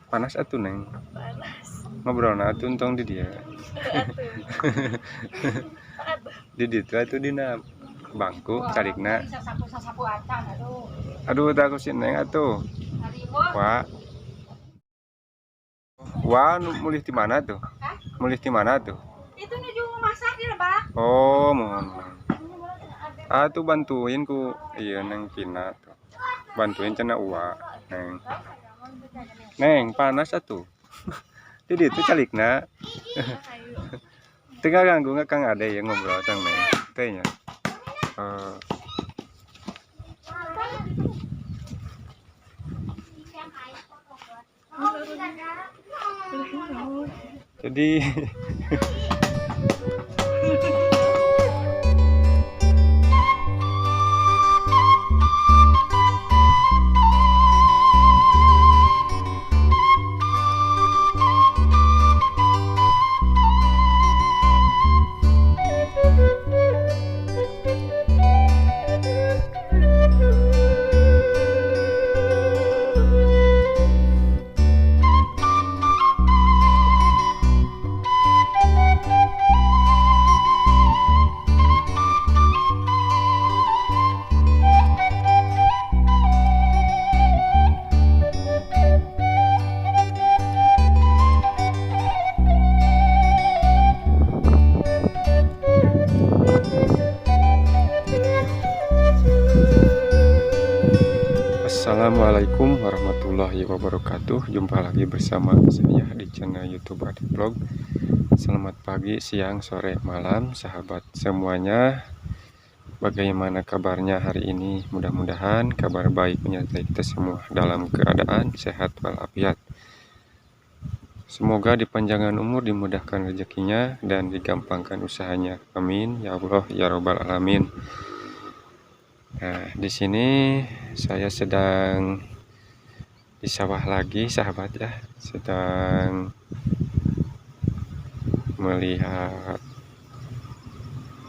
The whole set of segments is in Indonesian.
Panas atuh Neng. Panas. Ngobrol atuh untung di dia. Di ditu atuh dina bangku carikna. Aduh tak kusin Neng atuh. Wah, mulih di mana tuh? Mulih di mana tuh? Itu nuju masak di Lebak. Oh, mohon. Tuh bantuin ku iya Neng Pina tuh. Bantuin cenah uwa, Neng. Neng, panas atuh. Di ditu calikna. Teu ganggu Kang Ade ya ngobrol sang Neng. Teh nya. Jadi Assalamualaikum warahmatullahi wabarakatuh. Jumpa lagi bersama saya di channel YouTube Adi Vlog. Selamat pagi, siang, sore, malam sahabat semuanya. Bagaimana kabarnya hari ini? Mudah-mudahan kabar baik menyertai kita semua dalam keadaan sehat walafiat. Semoga dipanjangkan umur, dimudahkan rezekinya, dan digampangkan usahanya. Amin ya Allah ya Robbal Alamin. Nah, di sini saya sedang di sawah lagi, sahabat ya. Sedang melihat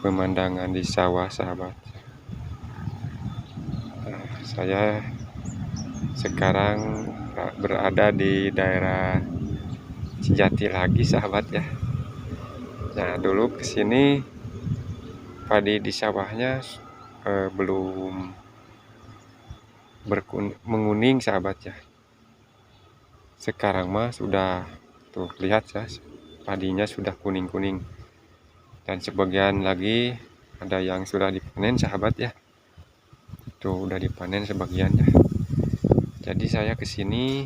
pemandangan di sawah, sahabat. Nah, saya sekarang berada di daerah Cijati lagi, sahabat ya. Nah, dulu kesini padi di sawahnya belum menguning, sahabat ya. Sekarang mah sudah tuh lihat ya, padinya sudah kuning-kuning, dan sebagian lagi ada yang sudah dipanen, sahabat ya. Tuh udah dipanen sebagian ya. Jadi saya kesini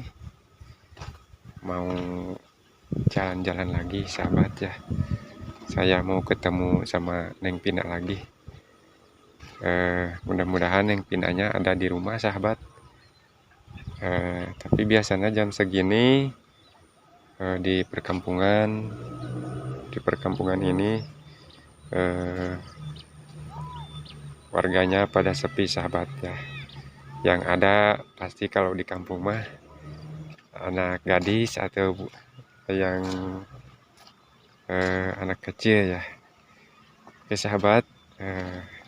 mau jalan-jalan lagi, sahabat ya. Saya mau ketemu sama Neng Pina lagi. Mudah-mudahan Neng Pinanya ada di rumah, sahabat. Tapi biasanya jam segini di perkampungan ini warganya pada sepi, sahabat ya. Yang ada pasti kalau di kampung mah anak gadis atau yang anak kecil ya. Oke sahabat,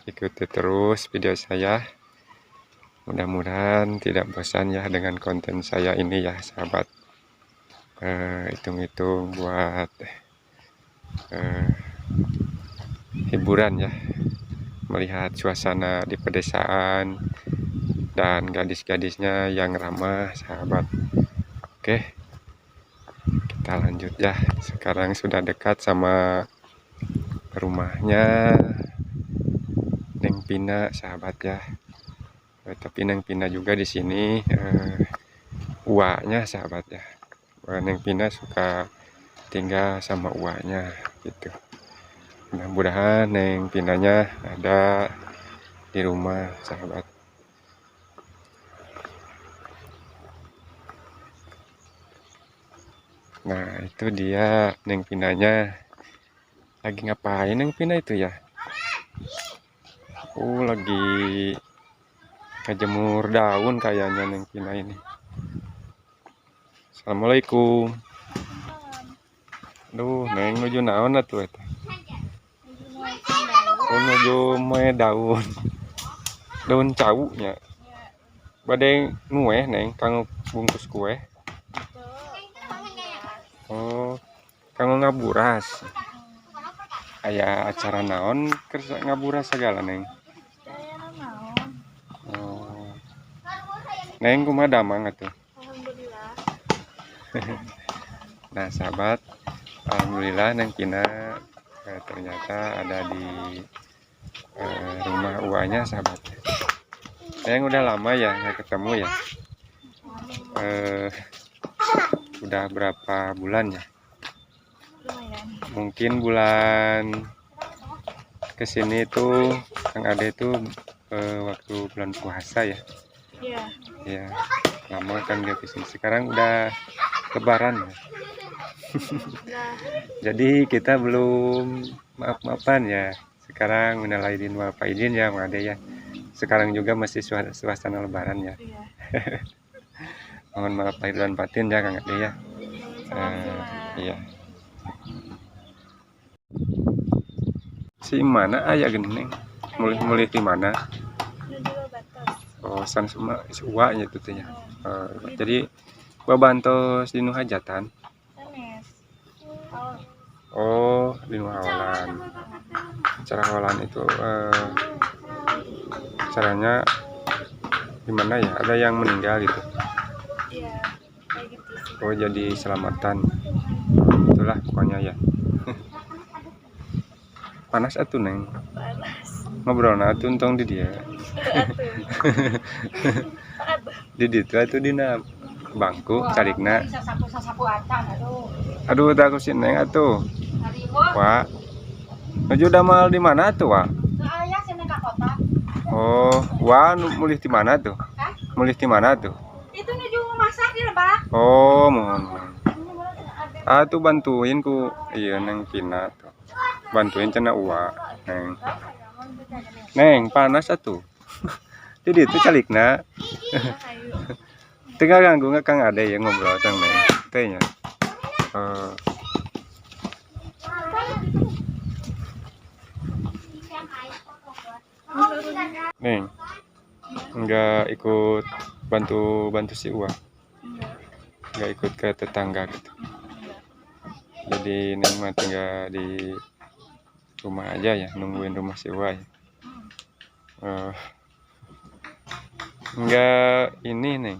ikuti terus video saya. Mudah-mudahan tidak bosan ya dengan konten saya ini ya, sahabat. Hitung-hitung buat hiburan ya, melihat suasana di pedesaan dan gadis-gadisnya yang ramah, sahabat. Oke, kita lanjut ya. Sekarang sudah dekat sama rumahnya Neng Pina, sahabat ya. Tapi Neng Pina juga di sini uaknya, sahabat ya. Neng Pina suka tinggal sama uaknya gitu. Mudah-mudahan Neng Pinanya ada di rumah, sahabat. Nah, itu dia Neng Pinanya. Lagi ngapain Neng Pina itu ya? Lagi ngejemur daun kayaknya Neng Pina ini. Assalamualaikum. Duh, Neng nuju naon atuh eta? Nuju mae daun. Daun cau nya. Bade ngueh Neng, kanggo bungkus kue. Oh, kanggo ngaburas. Aya acara naon keur ngaburas sagala Neng? Saya naon. Oh. Neng kumaha damang atuh? Alhamdulillah. Nah, sahabat, alhamdulillah Neng Kina ternyata ada di rumah uanya sahabat. Neng udah lama ya nggak ketemu ya? Udah berapa bulan ya? Lumayan. Mungkin bulan kesini tuh Kang Ade tuh waktu bulan puasa ya. Iya. Ya, lama kan dia kesini. Sekarang udah Lebaran ya. Udah. Jadi kita belum maaf-maafan ya. Sekarang minal aidin wal faizin ya Kang Ade ya. Sekarang juga masih suasana Lebaran ya. Iya. Mohon maaf lahir dan batin ya Kang Ade ya. Iya. Si mana aya geneng? Mulih-mulih di mana? Menuju batas. Oh, san semua uanya itu teh ya. Jadi babantos di nu hajatan. Sanes. Oh, di nu hawalan. Cara hawalan itu caranya gimana ya? Ada yang meninggal gitu. Iya, kayak gitu sih. Oh, jadi selamatan. Itulah pokoknya ya. Panas atuh Neng. Panas. Ngobrolna atuh entong di dia. Di ditu atuh dina bangku carikna. Aduh, takut si Neng atuh. Wah. Nuju damal di mana tuh, Wah? Oh, wah mulih di mana tuh? Mulih di mana tuh? Itu nuju masak di Lebak. Oh, mohon. Tuh bantuin ku iya Neng Kina tuh. Bantuin cenah uwa, Neng. Neng, panas atuh. Jadi itu calikna. Tengah ganggu nggak Kang Ade yang ngobrol sama Neng. Tanya. Neng, nggak ikut bantu si Uwa, nggak ikut ke tetangga gitu. Jadi Neng mah tinggal di rumah aja ya, nungguin rumah si Uwa ya. Nggak ini Neng,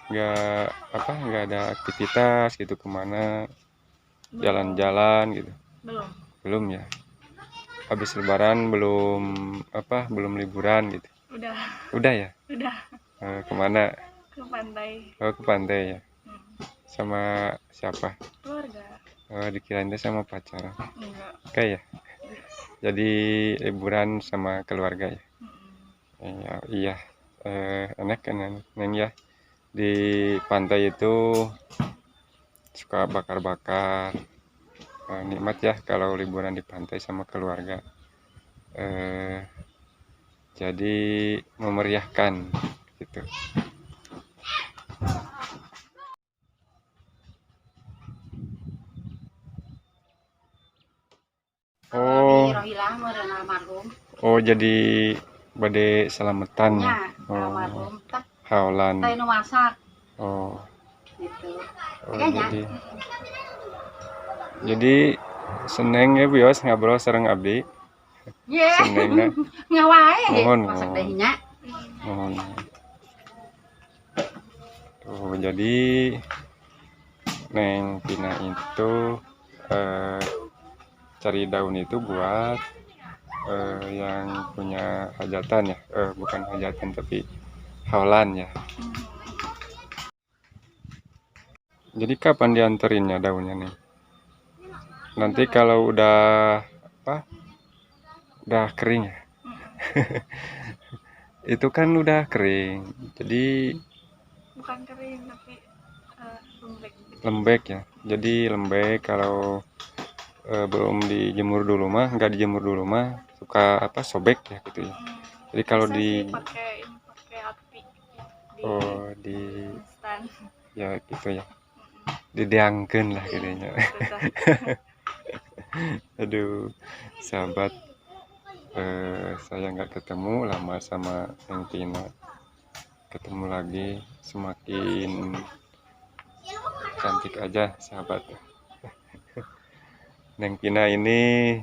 nggak ada aktivitas gitu kemana, jalan-jalan gitu. Belum ya. Habis Lebaran belum liburan gitu. Udah ya? Udah. Kemana? Ke pantai. Oh, ke pantai ya. Sama siapa? Keluarga. Dikirain teh sama pacar. Enggak. Kayak ya. Jadi liburan sama keluarga ya. Iya. Enak kan Neng ya. Di pantai itu suka bakar-bakar. Nikmat ya kalau liburan di pantai sama keluarga. Jadi memeriahkan gitu. Oh, jadi bade selamatan ya. Haolan. Oh. Jadi seneng ya bios ngobrol sareng abdi. Senengna. Mohon. Tuh, jadi Neng Pina itu cari daun itu buat yang punya hajatan ya, bukan hajatan tapi haolan ya. Jadi kapan dianterinnya daunnya nih? Nanti kalau udah kering ya. Itu kan udah kering, jadi bukan kering tapi lembek ya. Jadi lembek kalau belum dijemur dulu mah, nggak dijemur dulu mah suka sobek ya gitu ya. Jadi kalau pakai api di instan ya gitu ya, dideangkeun lah gitunya. Aduh sahabat, saya nggak ketemu lama sama Neng Tina, ketemu lagi semakin cantik aja sahabat. Neng Pina ini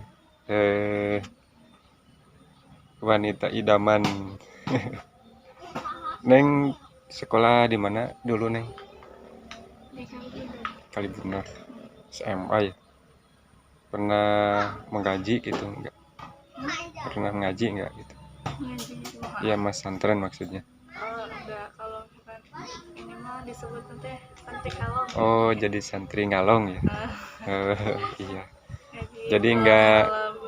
wanita idaman. Neng sekolah di mana dulu Neng? Di Kalibun. Kalibunor. SMA ya. Pernah mengaji gitu enggak? Pernah ngaji enggak gitu? Ngaji di rumah. Iya Mas santren maksudnya. Oh, enggak, kalau bukan ini mah disebut teh santri kalong. Oh, jadi santri ngalong ya. Iya. Ngaji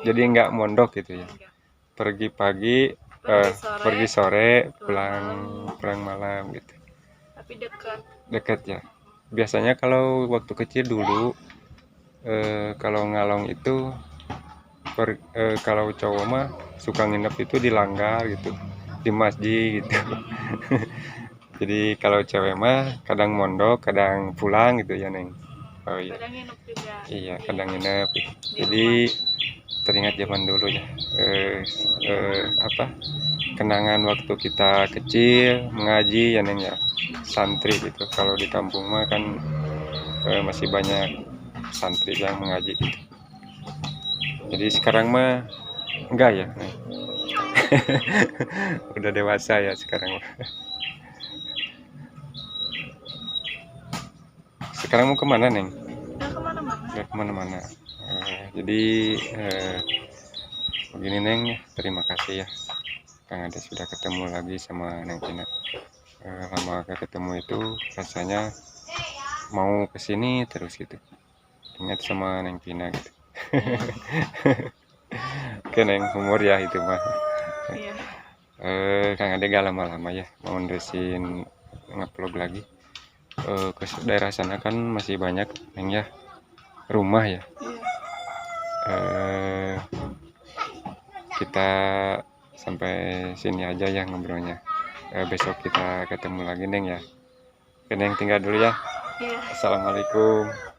Jadi enggak malam. mondok gitu ya. Enggak. Pergi pagi, pergi sore, pulang malam gitu. Tapi dekat. Dekat ya. Biasanya kalau waktu kecil dulu kalau ngalong itu kalau cowok mah suka nginep itu di langgar gitu, di masjid gitu. Jadi kalau cewek mah kadang mondok, kadang pulang gitu ya Neng. Oh iya. Kadang nginep juga. Iya, kadang nginep. Di Jadi rumah. teringat zaman dulu ya. Apa? Kenangan waktu kita kecil mengaji ya Neng ya. Santri gitu. Kalau di kampung mah kan masih banyak santri yang mengaji gitu. Jadi sekarang mah enggak ya Neng. Udah dewasa ya sekarang mah. Sekarang mau kemana Neng? Nggak kemana-mana. Nggak kemana-mana. Jadi begini Neng, terima kasih ya Kang Ade sudah ketemu lagi sama Neng Pina. Lama gak ketemu itu rasanya mau kesini terus gitu, ingat sama Neng Pina gitu. Oke Neng, humor ya itu mah. Iya. Kang Ade gak lama-lama ya mau nerusin ngupload lagi. Ke daerah sana kan masih banyak Neng ya rumah ya. Iya. Kita sampai sini aja ya ngobrolnya. Besok kita ketemu lagi Neng ya. Oke Neng, tinggal dulu ya. Iya. Assalamualaikum.